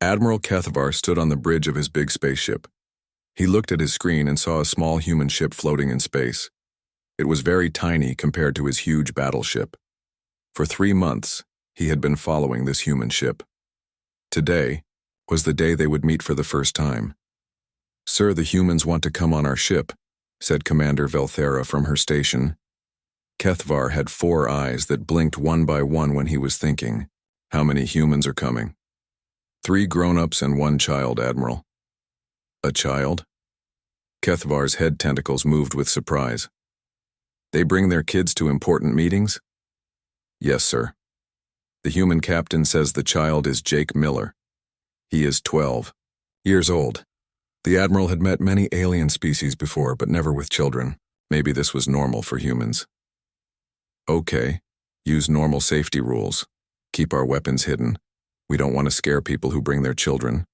Admiral Kethvar stood on the bridge of his big spaceship. He looked at his screen and saw a small human ship floating in space. It was very tiny compared to his huge battleship. For 3 months, he had been following this human ship. Today was the day they would meet for the first time. "Sir, the humans want to come on our ship," said Commander Velthera from her station. Kethvar had 4 eyes that blinked one by one when he was thinking, "How many humans are coming?" 3 grown-ups and 1 child, Admiral." "A child?" Kethvar's head tentacles moved with surprise. "They bring their kids to important meetings?" "Yes, sir. The human captain says the child is Jake Miller. He is 12 years old." The Admiral had met many alien species before, but never with children. Maybe this was normal for humans. "Okay, use normal safety rules. Keep our weapons hidden. We don't want to scare people who bring their children."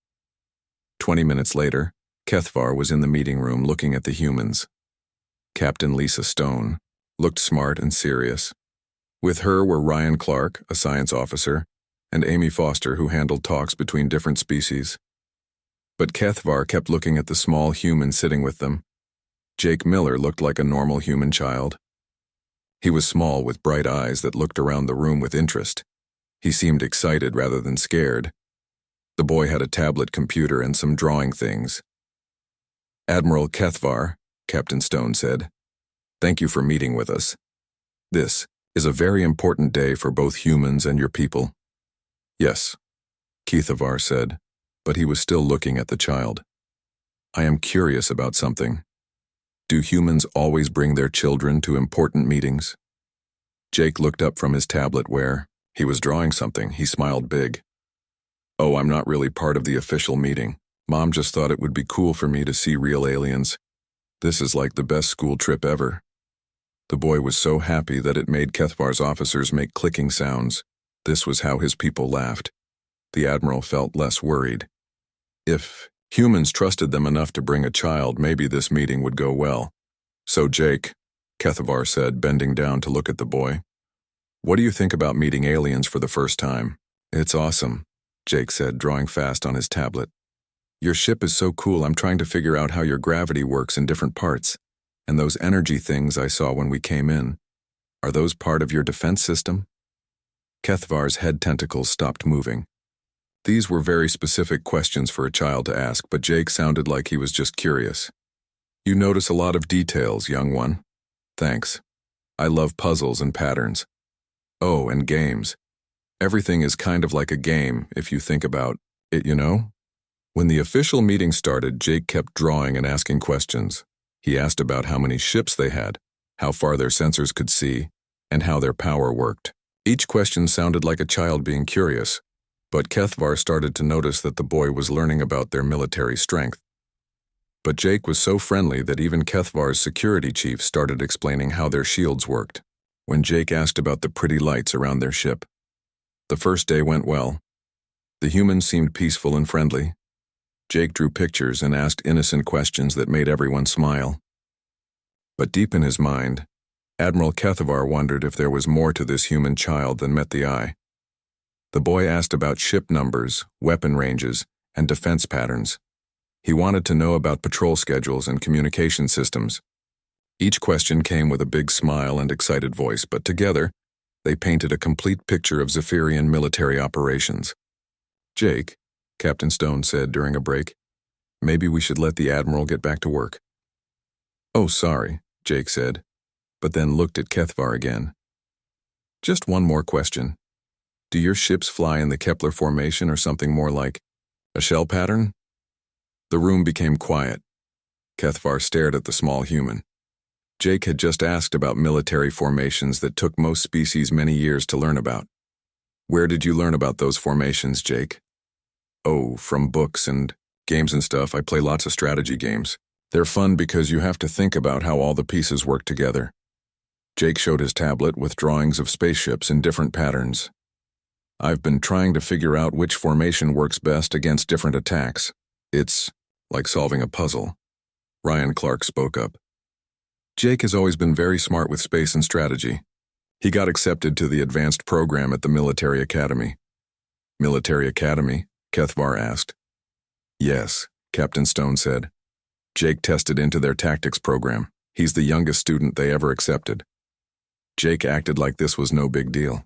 20 minutes later, Kethvar was in the meeting room looking at the humans. Captain Lisa Stone looked smart and serious. With her were Ryan Clark, a science officer, and Amy Foster, who handled talks between different species. But Kethvar kept looking at the small human sitting with them. Jake Miller looked like a normal human child. He was small with bright eyes that looked around the room with interest. He seemed excited rather than scared. The boy had a tablet computer and some drawing things. "Admiral Kethvar," Captain Stone said, "thank you for meeting with us. This is a very important day for both humans and your people." "Yes," Kethvar said, but he was still looking at the child. "I am curious about something. Do humans always bring their children to important meetings?" Jake looked up from his tablet where he was drawing something. He smiled big. "Oh, I'm not really part of the official meeting. Mom just thought it would be cool for me to see real aliens. This is like the best school trip ever." The boy was so happy that it made Kethvar's officers make clicking sounds. This was how his people laughed. The Admiral felt less worried. If humans trusted them enough to bring a child, maybe this meeting would go well. "So Jake," Kethvar said, bending down to look at the boy, "what do you think about meeting aliens for the first time?" "It's awesome," Jake said, drawing fast on his tablet. "Your ship is so cool. I'm trying to figure out how your gravity works in different parts. And those energy things I saw when we came in, are those part of your defense system?" Kethvar's head tentacles stopped moving. These were very specific questions for a child to ask, but Jake sounded like he was just curious. "You notice a lot of details, young one." "Thanks. I love puzzles and patterns. Oh, and games. Everything is kind of like a game if you think about it, you know?" When the official meeting started, Jake kept drawing and asking questions. He asked about how many ships they had, how far their sensors could see, and how their power worked. Each question sounded like a child being curious, but Kethvar started to notice that the boy was learning about their military strength. But Jake was so friendly that even Kethvar's security chief started explaining how their shields worked, when Jake asked about the pretty lights around their ship. The first day went well. The humans seemed peaceful and friendly. Jake drew pictures and asked innocent questions that made everyone smile. But deep in his mind, Admiral Kethvar wondered if there was more to this human child than met the eye. The boy asked about ship numbers, weapon ranges, and defense patterns. He wanted to know about patrol schedules and communication systems. Each question came with a big smile and excited voice, but together, they painted a complete picture of Zephyrian military operations. "Jake," Captain Stone said during a break, "maybe we should let the Admiral get back to work." "Oh, sorry," Jake said, but then looked at Kethvar again. "Just one more question. Do your ships fly in the Kepler formation or something more like a shell pattern?" The room became quiet. Kethvar stared at the small human. Jake had just asked about military formations that took most species many years to learn about. "Where did you learn about those formations, Jake?" "Oh, from books and games and stuff. I play lots of strategy games. They're fun because you have to think about how all the pieces work together." Jake showed his tablet with drawings of spaceships in different patterns. "I've been trying to figure out which formation works best against different attacks. It's like solving a puzzle." Ryan Clark spoke up. "Jake has always been very smart with space and strategy. He got accepted to the advanced program at the military academy." "Military academy?" Kethvar asked. Yes, Captain Stone said. Jake tested into their tactics program. He's the youngest student they ever accepted. Jake acted like this was no big deal.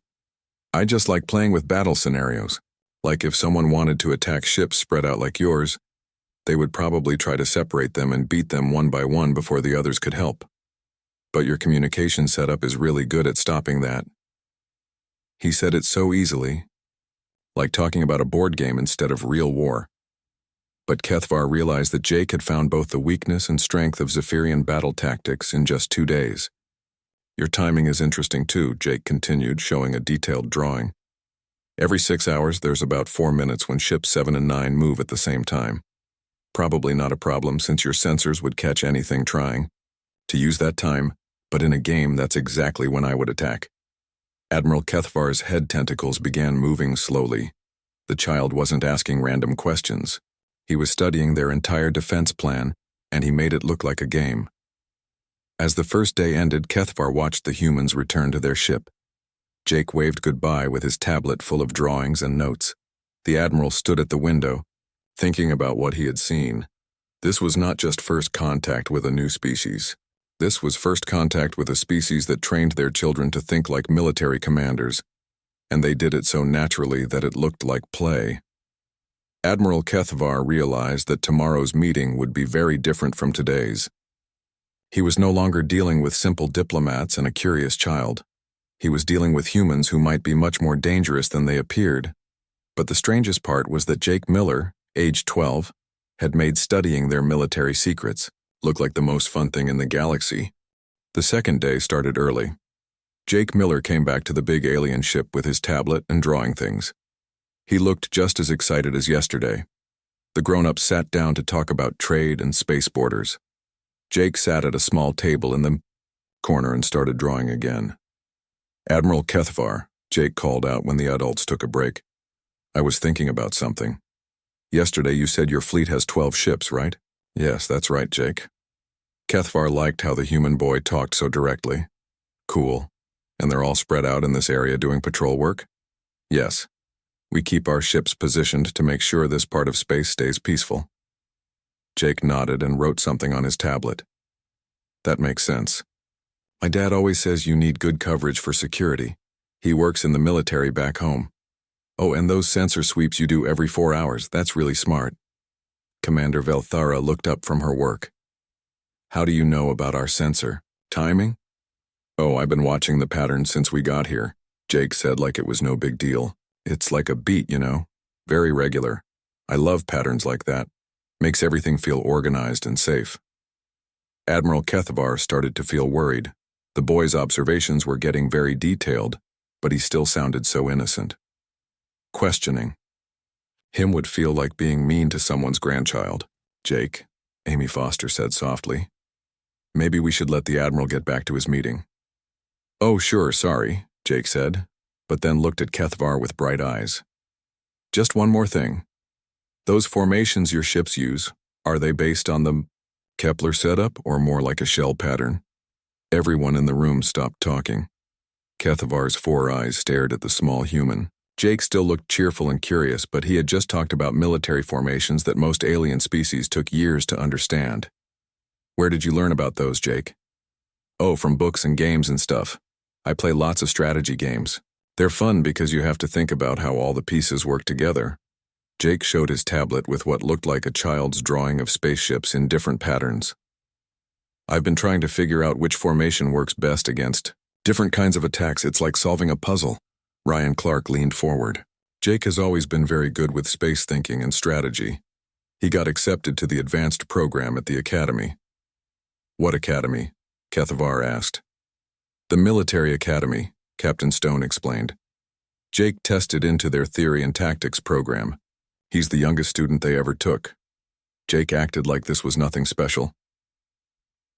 I just like playing with battle scenarios. Like if someone wanted to attack ships spread out like yours, they would probably try to separate them and beat them one by one before the others could help. But your communication setup is really good at stopping that. He said it so easily, like talking about a board game instead of real war. But Kethvar realized that Jake had found both the weakness and strength of Zephyrian battle tactics in just 2 days. Your timing is interesting too, Jake continued, showing a detailed drawing. Every 6 hours, there's about 4 minutes when ships 7 and 9 move at the same time. Probably not a problem since your sensors would catch anything trying to use that time, but in a game, that's exactly when I would attack. Admiral Kethvar's head tentacles began moving slowly. The child wasn't asking random questions. He was studying their entire defense plan, and he made it look like a game. As the first day ended, Kethvar watched the humans return to their ship. Jake waved goodbye with his tablet full of drawings and notes. The Admiral stood at the window, thinking about what he had seen. This was not just first contact with a new species. This was first contact with a species that trained their children to think like military commanders, and they did it so naturally that it looked like play. Admiral Kethvar realized that tomorrow's meeting would be very different from today's. He was no longer dealing with simple diplomats and a curious child. He was dealing with humans who might be much more dangerous than they appeared. But the strangest part was that Jake Miller, age 12, had made studying their military secrets look like the most fun thing in the galaxy. The second day started early. Jake Miller came back to the big alien ship with his tablet and drawing things. He looked just as excited as yesterday. The grown-ups sat down to talk about trade and space borders. Jake sat at a small table in the corner and started drawing again. Admiral Kethvar, Jake called out when the adults took a break. I was thinking about something. Yesterday you said your fleet has 12 ships, right? Yes, that's right, Jake. Kethvar liked how the human boy talked so directly. Cool. And they're all spread out in this area doing patrol work? Yes. We keep our ships positioned to make sure this part of space stays peaceful. Jake nodded and wrote something on his tablet. That makes sense. My dad always says you need good coverage for security. He works in the military back home. Oh, and those sensor sweeps you do every 4 hours, that's really smart. Commander Velthara looked up from her work. How do you know about our sensor? Timing? Oh, I've been watching the pattern since we got here, Jake said like it was no big deal. It's like a beat, you know? Very regular. I love patterns like that. Makes everything feel organized and safe. Admiral Kethvar started to feel worried. The boy's observations were getting very detailed, but he still sounded so innocent. Questioning. Him would feel like being mean to someone's grandchild. Jake, Amy Foster said softly. Maybe we should let the Admiral get back to his meeting. Oh, sure, sorry, Jake said, but then looked at Kethvar with bright eyes. Just one more thing. Those formations your ships use, are they based on the Kepler setup or more like a shell pattern? Everyone in the room stopped talking. Kethvar's 4 eyes stared at the small human. Jake still looked cheerful and curious, but he had just talked about military formations that most alien species took years to understand. Where did you learn about those, Jake? Oh, from books and games and stuff. I play lots of strategy games. They're fun because you have to think about how all the pieces work together. Jake showed his tablet with what looked like a child's drawing of spaceships in different patterns. I've been trying to figure out which formation works best against different kinds of attacks. It's like solving a puzzle. Ryan Clark leaned forward. Jake has always been very good with space thinking and strategy. He got accepted to the advanced program at the academy. What academy? Kethvar asked. The military academy, Captain Stone explained. Jake tested into their theory and tactics program. He's the youngest student they ever took. Jake acted like this was nothing special.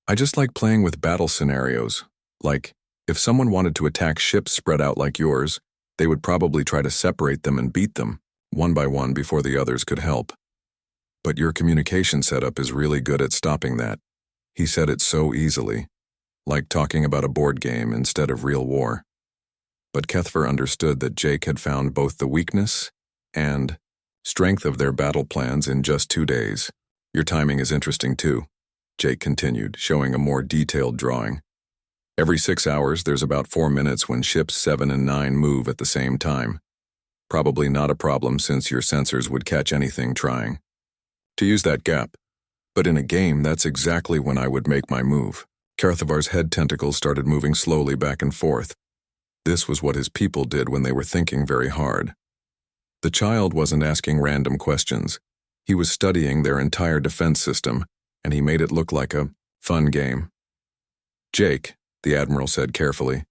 I just like playing with battle scenarios. Like, if someone wanted to attack ships spread out like yours, they would probably try to separate them and beat them, one by one before the others could help. But your communication setup is really good at stopping that. He said it so easily, like talking about a board game instead of real war. But Kethvar understood that Jake had found both the weakness and strength of their battle plans in just 2 days. Your timing is interesting too, Jake continued, showing a more detailed drawing. Every 6 hours, there's about 4 minutes when ships 7 and 9 move at the same time. Probably not a problem since your sensors would catch anything trying to use that gap. But in a game, that's exactly when I would make my move. Carthavar's head tentacles started moving slowly back and forth. This was what his people did when they were thinking very hard. The child wasn't asking random questions. He was studying their entire defense system, and he made it look like a fun game. Jake, the Admiral said carefully,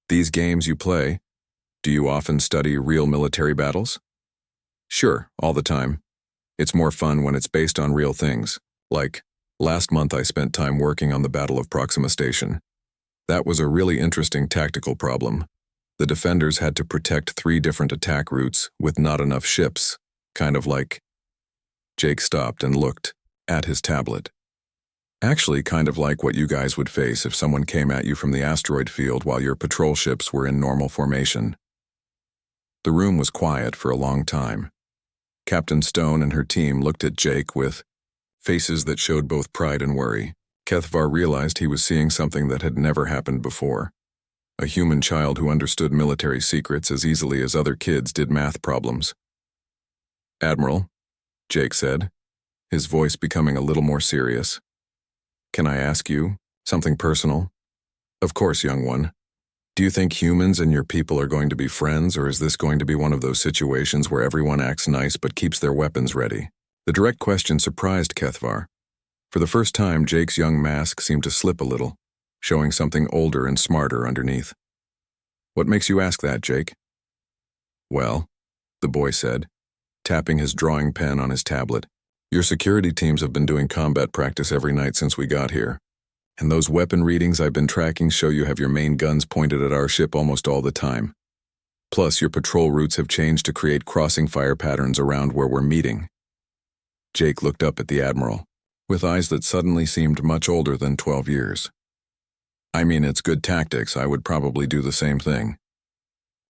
these games you play, do you often study real military battles? Sure, all the time. It's more fun when it's based on real things. Like, last month I spent time working on the Battle of Proxima Station. That was a really interesting tactical problem. The defenders had to protect 3 different attack routes with not enough ships, kind of like... Jake stopped and looked at his tablet. Actually, kind of like what you guys would face if someone came at you from the asteroid field while your patrol ships were in normal formation. The room was quiet for a long time. Captain Stone and her team looked at Jake with faces that showed both pride and worry. Kethvar realized he was seeing something that had never happened before. A human child who understood military secrets as easily as other kids did math problems. Admiral, Jake said, his voice becoming a little more serious. Can I ask you something personal? Of course, young one. Do you think humans and your people are going to be friends, or is this going to be one of those situations where everyone acts nice but keeps their weapons ready? The direct question surprised Kethvar. For the first time, Jake's young mask seemed to slip a little, showing something older and smarter underneath. What makes you ask that, Jake? Well, the boy said, tapping his drawing pen on his tablet, your security teams have been doing combat practice every night since we got here. And those weapon readings I've been tracking show you have your main guns pointed at our ship almost all the time. Plus, your patrol routes have changed to create crossing fire patterns around where we're meeting. Jake looked up at the Admiral, with eyes that suddenly seemed much older than 12 years. I mean, it's good tactics. I would probably do the same thing.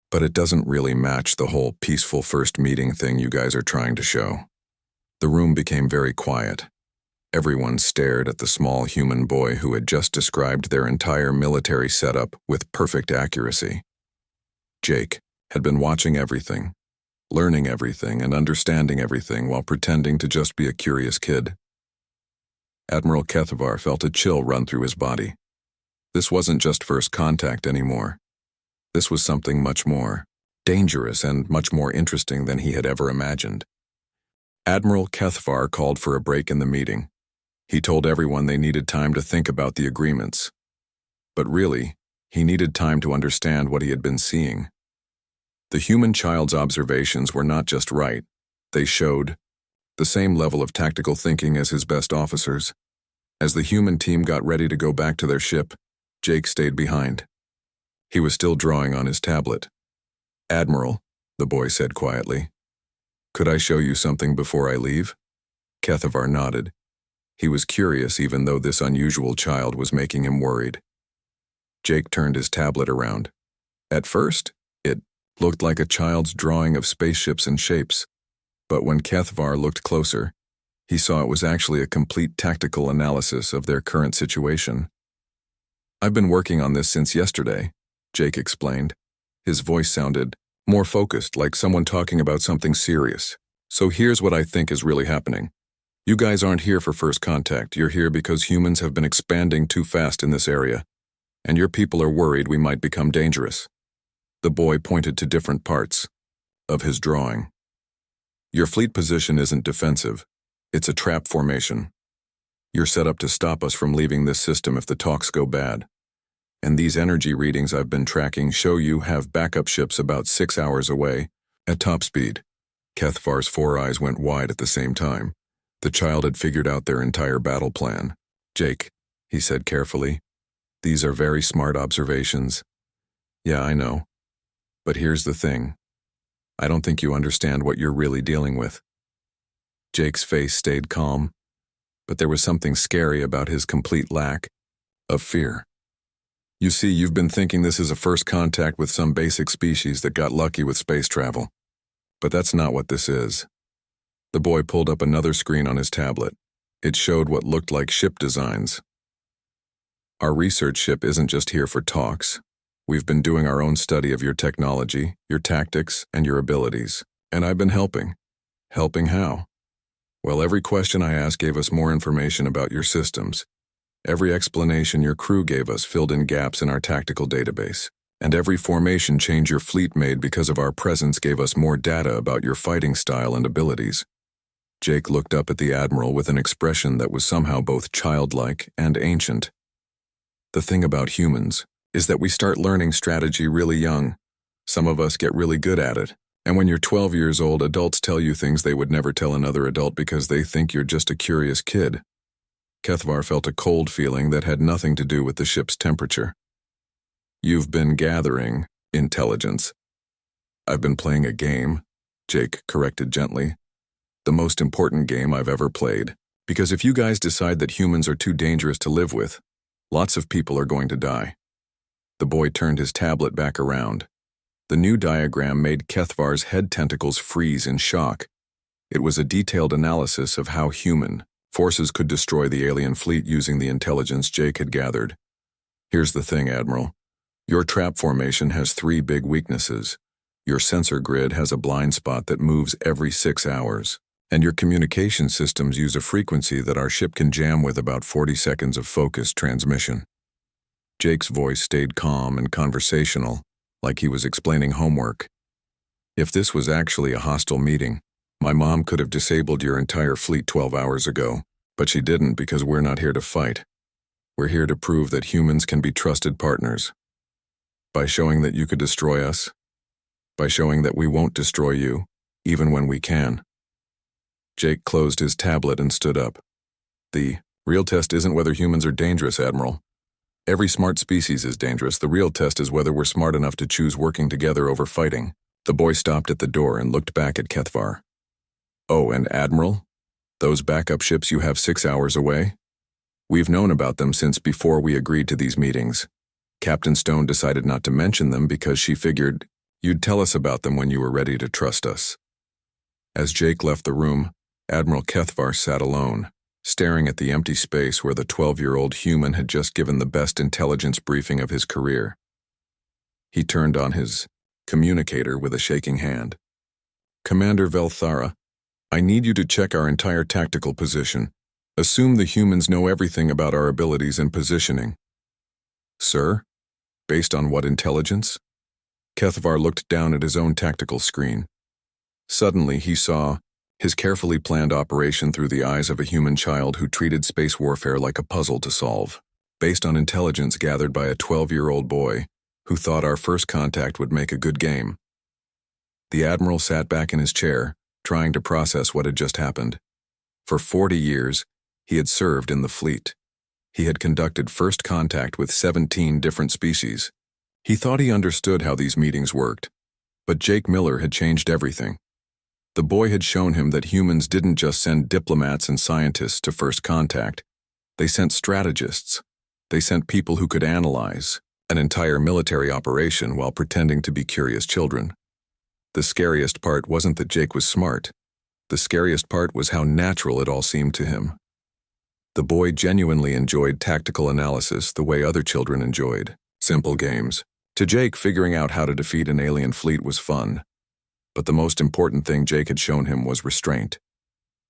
But it doesn't really match the whole peaceful first meeting thing you guys are trying to show. The room became very quiet. Everyone stared at the small human boy who had just described their entire military setup with perfect accuracy. Jake had been watching everything, learning everything, and understanding everything while pretending to just be a curious kid. Admiral Kethvar felt a chill run through his body. This wasn't just first contact anymore. This was something much more dangerous and much more interesting than he had ever imagined. Admiral Kethvar called for a break in the meeting. He told everyone they needed time to think about the agreements. But really, he needed time to understand what he had been seeing. The human child's observations were not just right. They showed the same level of tactical thinking as his best officers. As the human team got ready to go back to their ship, Jake stayed behind. He was still drawing on his tablet. Admiral, the boy said quietly, could I show you something before I leave? Kethvar nodded. He was curious even though this unusual child was making him worried. Jake turned his tablet around. At first, it looked like a child's drawing of spaceships and shapes, but when Kethvar looked closer, he saw it was actually a complete tactical analysis of their current situation. I've been working on this since yesterday, Jake explained. His voice sounded more focused, like someone talking about something serious. So here's what I think is really happening. You guys aren't here for first contact. You're here because humans have been expanding too fast in this area, and your people are worried we might become dangerous. The boy pointed to different parts of his drawing. Your fleet position isn't defensive. It's a trap formation. You're set up to stop us from leaving this system if the talks go bad. And these energy readings I've been tracking show you have backup ships about 6 hours away at top speed. Kethvar's 4 eyes went wide at the same time. The child had figured out their entire battle plan. Jake, he said carefully, these are very smart observations. Yeah, I know. But here's the thing. I don't think you understand what you're really dealing with. Jake's face stayed calm, but there was something scary about his complete lack of fear. You see, you've been thinking this is a first contact with some basic species that got lucky with space travel. But that's not what this is. The boy pulled up another screen on his tablet. It showed what looked like ship designs. Our research ship isn't just here for talks. We've been doing our own study of your technology, your tactics, and your abilities. And I've been helping. Helping how? Well, every question I asked gave us more information about your systems. Every explanation your crew gave us filled in gaps in our tactical database. And every formation change your fleet made because of our presence gave us more data about your fighting style and abilities. Jake looked up at the Admiral with an expression that was somehow both childlike and ancient. The thing about humans is that we start learning strategy really young. Some of us get really good at it. And when you're 12 years old, adults tell you things they would never tell another adult because they think you're just a curious kid. Kethvar felt a cold feeling that had nothing to do with the ship's temperature. You've been gathering intelligence. I've been playing a game, Jake corrected gently. The most important game I've ever played. Because if you guys decide that humans are too dangerous to live with, lots of people are going to die. The boy turned his tablet back around. The new diagram made Kethvar's head tentacles freeze in shock. It was a detailed analysis of how human forces could destroy the alien fleet using the intelligence Jake had gathered. Here's the thing, Admiral. Your trap formation has 3 big weaknesses. Your sensor grid has a blind spot that moves every 6 hours. And your communication systems use a frequency that our ship can jam with about 40 seconds of focused transmission. Jake's voice stayed calm and conversational, like he was explaining homework. If this was actually a hostile meeting, my mom could have disabled your entire fleet 12 hours ago, but she didn't because we're not here to fight. We're here to prove that humans can be trusted partners. By showing that you could destroy us. By showing that we won't destroy you, even when we can. Jake closed his tablet and stood up. The real test isn't whether humans are dangerous, Admiral. Every smart species is dangerous. The real test is whether we're smart enough to choose working together over fighting. The boy stopped at the door and looked back at Kethvar. Oh, and Admiral? Those backup ships you have 6 hours away? We've known about them since before we agreed to these meetings. Captain Stone decided not to mention them because she figured you'd tell us about them when you were ready to trust us. As Jake left the room, Admiral Kethvar sat alone, staring at the empty space where the 12-year-old human had just given the best intelligence briefing of his career. He turned on his communicator with a shaking hand. Commander Velthara, I need you to check our entire tactical position. Assume the humans know everything about our abilities and positioning. Sir? Based on what intelligence? Kethvar looked down at his own tactical screen. Suddenly he saw his carefully planned operation through the eyes of a human child who treated space warfare like a puzzle to solve, based on intelligence gathered by a 12-year-old boy who thought our first contact would make a good game. The Admiral sat back in his chair, trying to process what had just happened. For 40 years, he had served in the fleet. He had conducted first contact with 17 different species. He thought he understood how these meetings worked, but Jake Miller had changed everything. The boy had shown him that humans didn't just send diplomats and scientists to first contact. They sent strategists. They sent people who could analyze an entire military operation while pretending to be curious children. The scariest part wasn't that Jake was smart. The scariest part was how natural it all seemed to him. The boy genuinely enjoyed tactical analysis the way other children enjoyed simple games. To Jake, figuring out how to defeat an alien fleet was fun. But the most important thing Jake had shown him was restraint.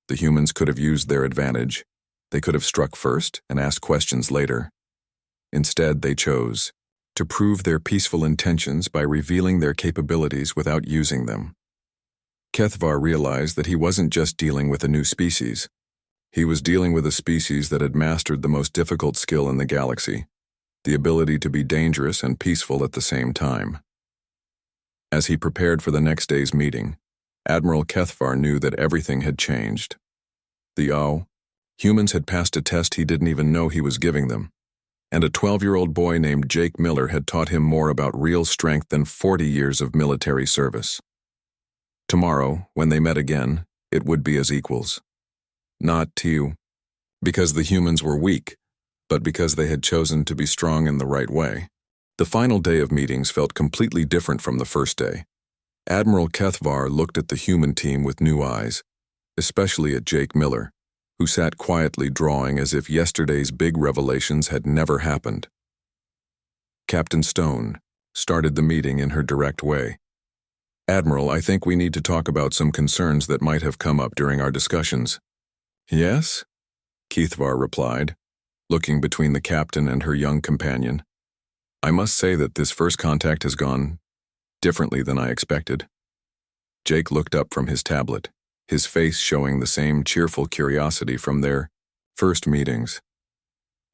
The humans could have used their advantage. They could have struck first and asked questions later. Instead, they chose to prove their peaceful intentions by revealing their capabilities without using them. Kethvar realized that he wasn't just dealing with a new species. He was dealing with a species that had mastered the most difficult skill in the galaxy, the ability to be dangerous and peaceful at the same time. As he prepared for the next day's meeting, Admiral Kethvar knew that everything had changed. Humans had passed a test he didn't even know he was giving them, and a 12-year-old boy named Jake Miller had taught him more about real strength than 40 years of military service. Tomorrow, when they met again, it would be as equals. Not because the humans were weak, but because they had chosen to be strong in the right way. The final day of meetings felt completely different from the first day. Admiral Kethvar looked at the human team with new eyes. especially at Jake Miller, who sat quietly drawing as if yesterday's big revelations had never happened. Captain Stone started the meeting in her direct way. "Admiral, I think we need to talk about some concerns that might have come up during our discussions." "Yes?" Keithvar replied, looking between the captain and her young companion. "I must say that this first contact has gone differently than I expected." Jake looked up from his tablet, his face showing the same cheerful curiosity from their first meetings.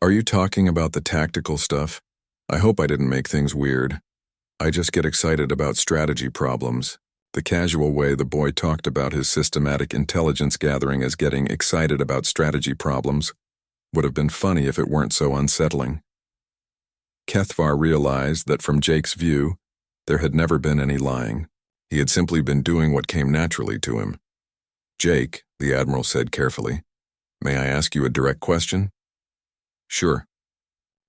"Are you talking about the tactical stuff? I hope I didn't make things weird. I just get excited about strategy problems." The casual way the boy talked about his systematic intelligence gathering as getting excited about strategy problems would have been funny if it weren't so unsettling. Kethvar realized that from Jake's view, there had never been any lying. He had simply been doing what came naturally to him. "Jake," the Admiral said carefully, "may I ask you a direct question?" "Sure.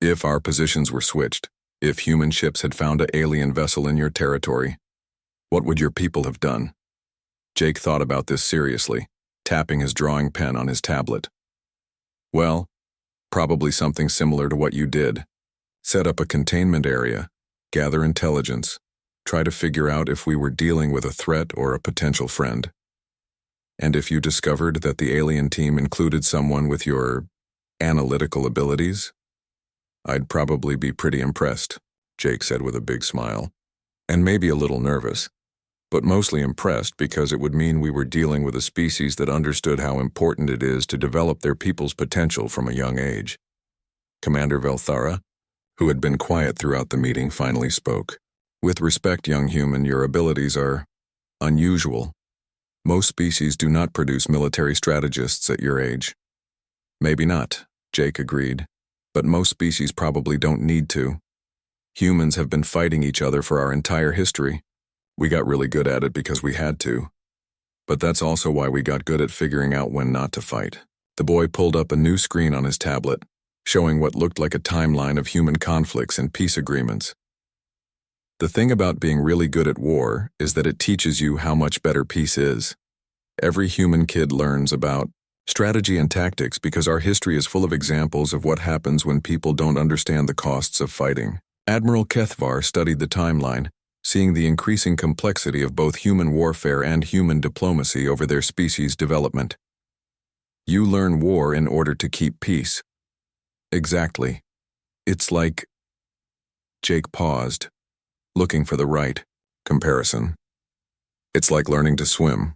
If our positions were switched, if human ships had found an alien vessel in your territory, what would your people have done?" Jake thought about this seriously, tapping his drawing pen on his tablet. "Well, probably something similar to what you did. Set up a containment area, gather intelligence, try to figure out if we were dealing with a threat or a potential friend. And if you discovered that the alien team included someone with your analytical abilities, I'd probably be pretty impressed," Jake said with a big smile, "and maybe a little nervous, but mostly impressed because it would mean we were dealing with a species that understood how important it is to develop their people's potential from a young age." Commander Velthara, who had been quiet throughout the meeting, finally spoke. "With respect, young human, your abilities are unusual. Most species do not produce military strategists at your age." "Maybe not," Jake agreed, "but most species probably don't need to. Humans have been fighting each other for our entire history. We got really good at it because we had to. But that's also why we got good at figuring out when not to fight." The boy pulled up a new screen on his tablet, showing what looked like a timeline of human conflicts and peace agreements. "The thing about being really good at war is that it teaches you how much better peace is. Every human kid learns about strategy and tactics because our history is full of examples of what happens when people don't understand the costs of fighting." Admiral Kethvar studied the timeline, seeing the increasing complexity of both human warfare and human diplomacy over their species' development. "You learn war in order to keep peace." "Exactly. It's like—" Jake paused, looking for the right comparison. "It's like learning to swim.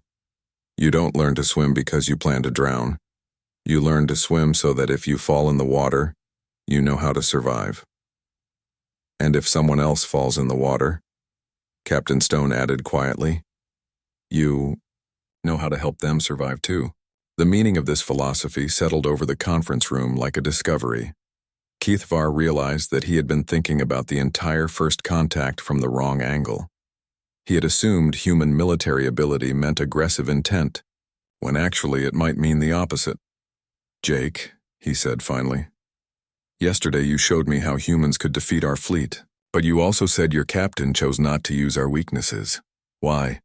You don't learn to swim because you plan to drown. You learn to swim so that if you fall in the water, you know how to survive. And if someone else falls in the water," Captain Stone added quietly, "you know how to help them survive too." The meaning of this philosophy settled over the conference room like a discovery. Keithvar realized that he had been thinking about the entire first contact from the wrong angle. He had assumed human military ability meant aggressive intent, when actually it might mean the opposite. "Jake," he said finally, "yesterday you showed me how humans could defeat our fleet, but you also said your captain chose not to use our weaknesses. Why?"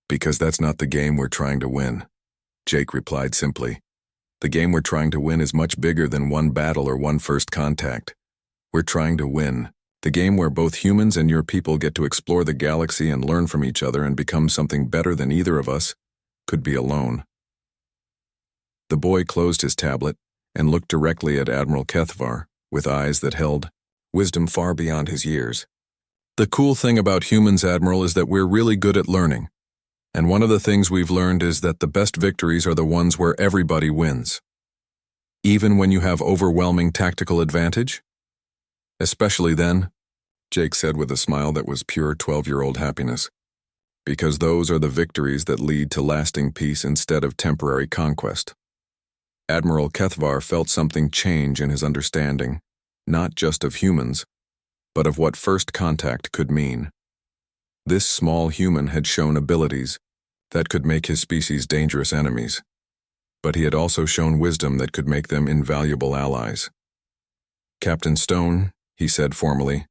"Because that's not the game we're trying to win," Jake replied simply. "The game we're trying to win is much bigger than one battle or one first contact. We're trying to win the game where both humans and your people get to explore the galaxy and learn from each other and become something better than either of us could be alone." The boy closed his tablet and looked directly at Admiral Kethvar with eyes that held wisdom far beyond his years. "The cool thing about humans, Admiral, is that we're really good at learning. And one of the things we've learned is that the best victories are the ones where everybody wins. Even when you have overwhelming tactical advantage? Especially then," Jake said with a smile that was pure 12-year-old happiness, "because those are the victories that lead to lasting peace instead of temporary conquest." Admiral Kethvar felt something change in his understanding, not just of humans, but of what first contact could mean. This small human had shown abilities that could make his species dangerous enemies, but he had also shown wisdom that could make them invaluable allies. "Captain Stone," he said formally,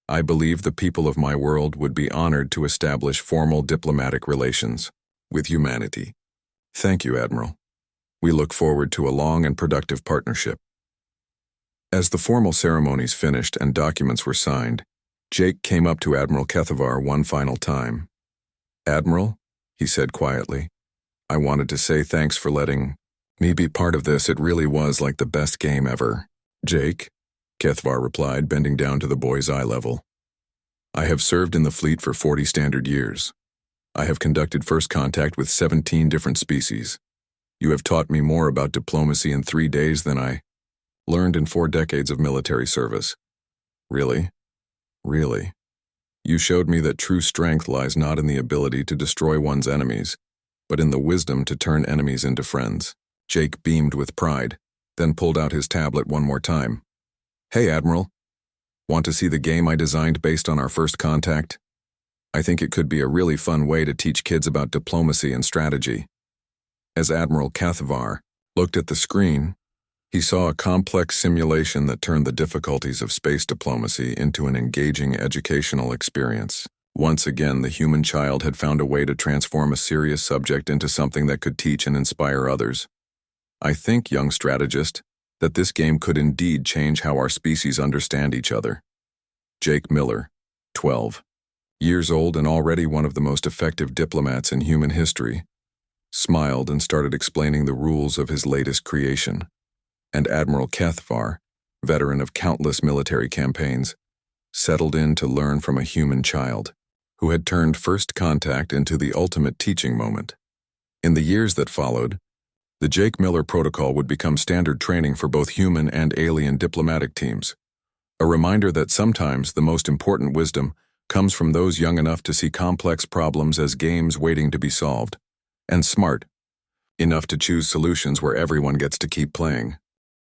"I believe the people of my world would be honored to establish formal diplomatic relations with humanity." Thank you, Admiral. We look forward to a long and productive partnership. As the formal ceremonies finished and documents were signed, Jake came up to Admiral Kethavar one final time. "Admiral," he said quietly, "I wanted to say thanks for letting me be part of this. It really was like the best game ever." "Jake," Kethavar replied, bending down to the boy's eye level, "I have served in the fleet for 40 standard years. I have conducted first contact with 17 different species. You have taught me more about diplomacy in 3 days than I learned in 4 decades of military service. Really? Really? You showed me that true strength lies not in the ability to destroy one's enemies, but in the wisdom to turn enemies into friends." Jake beamed with pride, then pulled out his tablet one more time. "Hey, Admiral. Want to see the game I designed based on our first contact? I think it could be a really fun way to teach kids about diplomacy and strategy." As Admiral Kethavar looked at the screen, he saw a complex simulation that turned the difficulties of space diplomacy into an engaging educational experience. Once again, the human child had found a way to transform a serious subject into something that could teach and inspire others. "I think, young strategist, that this game could indeed change how our species understand each other." Jake Miller, 12 years old and already one of the most effective diplomats in human history, smiled and started explaining the rules of his latest creation. And Admiral Kethavar, veteran of countless military campaigns, settled in to learn from a human child, who had turned first contact into the ultimate teaching moment. In the years that followed, the Jake Miller Protocol would become standard training for both human and alien diplomatic teams, a reminder that sometimes the most important wisdom comes from those young enough to see complex problems as games waiting to be solved, and smart enough to choose solutions where everyone gets to keep playing.